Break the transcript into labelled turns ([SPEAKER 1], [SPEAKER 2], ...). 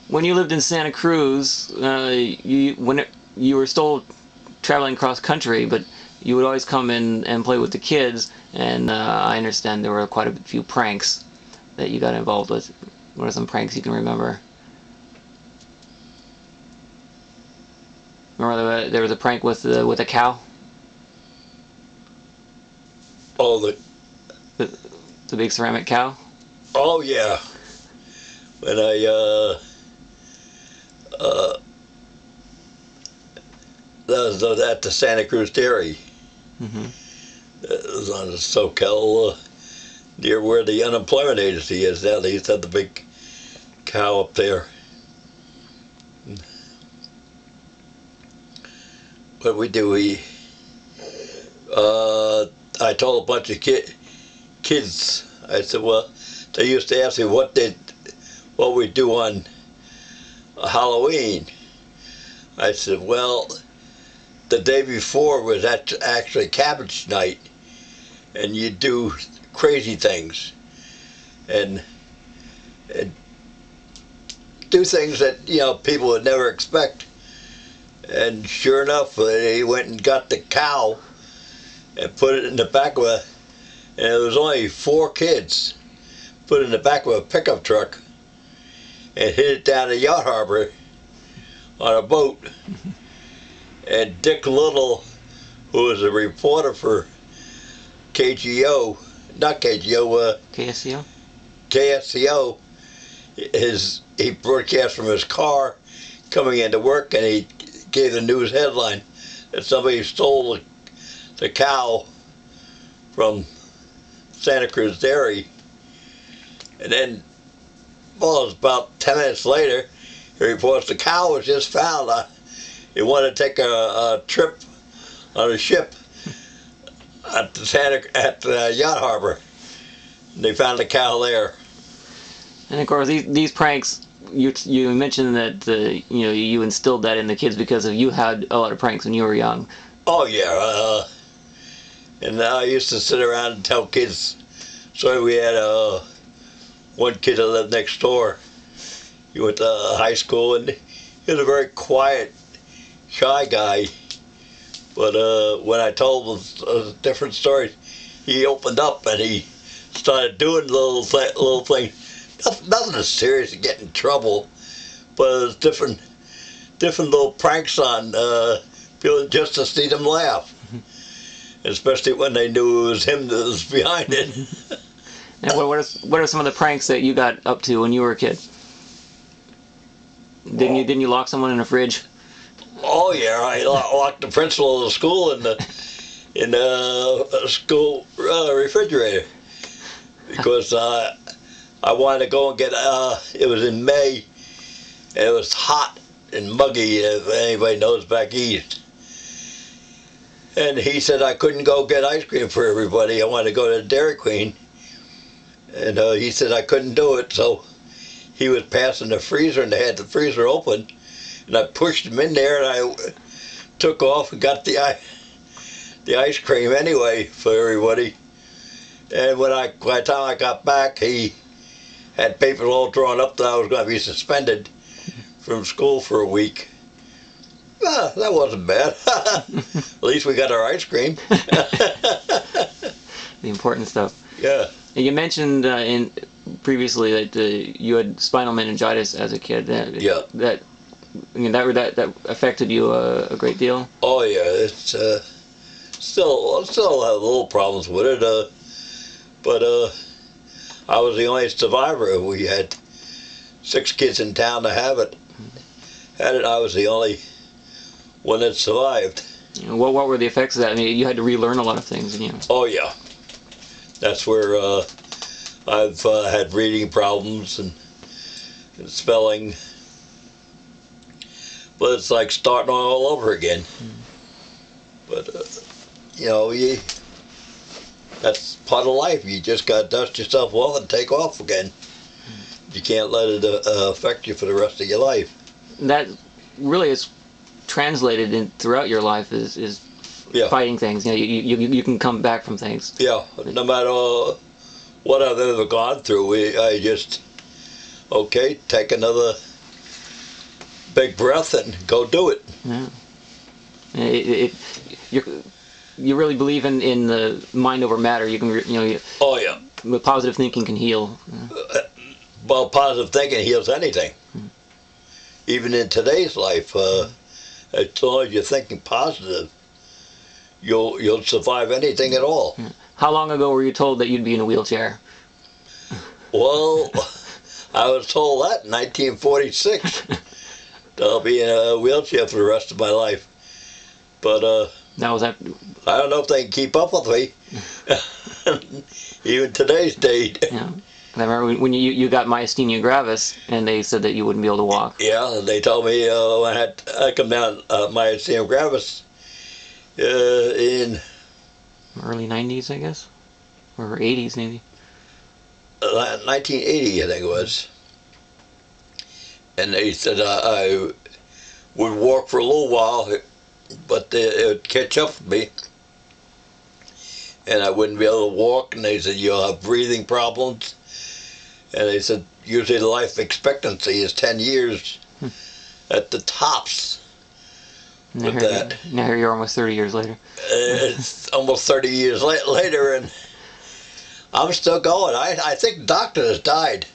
[SPEAKER 1] when you lived in Santa Cruz, you were still traveling cross country, but you would always come in and play with the kids, and I understand there were quite a few pranks that you got involved with. What are some pranks you can remember? Remember there was a prank with a cow?
[SPEAKER 2] Oh,
[SPEAKER 1] the big ceramic cow?
[SPEAKER 2] Oh yeah. When that was at the Santa Cruz Dairy.
[SPEAKER 1] Mm-hmm.
[SPEAKER 2] It was on the SoCal, near where the unemployment agency is now. They used to have the big cow up there. What we do, I told a bunch of kids, I said, well, they used to ask me what we do on Halloween. I said, well, the day before was actually cabbage night, and you do crazy things, and do things that people would never expect. And sure enough, they went and got the cow and put it in the back of and it was only 4 kids, put it in the back of a pickup truck and hid it down the yacht harbor on a boat. And Dick Little, who was a reporter for KSCO, he broadcast from his car coming into work, and he gave the news headline that somebody stole the cow from Santa Cruz Dairy. And then, well, it was about 10 minutes later, he reports the cow was just found. He wanted to take a trip on a ship at the yacht harbor. And they found the cow there.
[SPEAKER 1] And of course, these pranks, you mentioned that you instilled that in the kids because you had a lot of pranks when you were young.
[SPEAKER 2] Oh yeah, and I used to sit around and tell kids. So we had one kid that lived next door. He went to high school, and he was a very quiet, shy guy. But when I told him different stories, he opened up and he started doing little things. Nothing as serious to get in trouble, but it was different little pranks on people just to see them laugh. Especially when they knew it was him that was behind it.
[SPEAKER 1] And what are some of the pranks that you got up to when you were a kid? Didn't you lock someone in a fridge?
[SPEAKER 2] Oh yeah, I locked the principal of the school in the school refrigerator because I wanted to go and get. It was in May, and it was hot and muggy, if anybody knows back east. And he said I couldn't go get ice cream for everybody. I wanted to go to Dairy Queen, and he said I couldn't do it. So he was passing the freezer, and they had the freezer open, and I pushed him in there, and I took off and got the ice cream anyway for everybody. And by the time I got back, he had papers all drawn up that I was going to be suspended from school for a week. That wasn't bad. At least we got our ice cream.
[SPEAKER 1] The important stuff.
[SPEAKER 2] Yeah.
[SPEAKER 1] You mentioned previously that you had spinal meningitis as a kid.
[SPEAKER 2] Yeah.
[SPEAKER 1] That affected you a great deal.
[SPEAKER 2] Oh yeah, it's still have little problems with it. But I was the only survivor. We had 6 kids in town to have it. I was the only one that survived.
[SPEAKER 1] What were the effects of that? I mean, you had to relearn a lot of things, didn't you?
[SPEAKER 2] Oh yeah, that's where I've had reading problems and spelling. But it's like starting all over again. But that's part of life. You just got to dust yourself off and take off again. You can't let it affect you for the rest of your life.
[SPEAKER 1] That really is translated throughout your life is fighting things. You can come back from things.
[SPEAKER 2] Yeah, no matter what I've ever gone through, I just take another big breath and go do it.
[SPEAKER 1] Yeah. You really believe in the mind over matter. You can,
[SPEAKER 2] Oh yeah.
[SPEAKER 1] with positive thinking can heal.
[SPEAKER 2] Well, positive thinking heals anything. Even in today's life, as long as you're thinking positive, you'll survive anything at all.
[SPEAKER 1] How long ago were you told that you'd be in a wheelchair?
[SPEAKER 2] Well, I was told that in 1946. That I'll be in a wheelchair for the rest of my life. But
[SPEAKER 1] That was that.
[SPEAKER 2] I don't know if they can keep up with me. Even today's date.
[SPEAKER 1] Yeah. I remember when you got myasthenia gravis, and they said that you wouldn't be able to walk.
[SPEAKER 2] Yeah, they told me when I come down myasthenia gravis in
[SPEAKER 1] Early 90s, I guess, or 80s maybe.
[SPEAKER 2] 1980, I think it was. And they said I would walk for a little while, but it would catch up with me, and I wouldn't be able to walk. And they said you'll have breathing problems, and they said usually the life expectancy is 10 years at the tops.
[SPEAKER 1] Now here you're almost 30 years later.
[SPEAKER 2] It's almost 30 years later, and I'm still going. I think the doctor has died.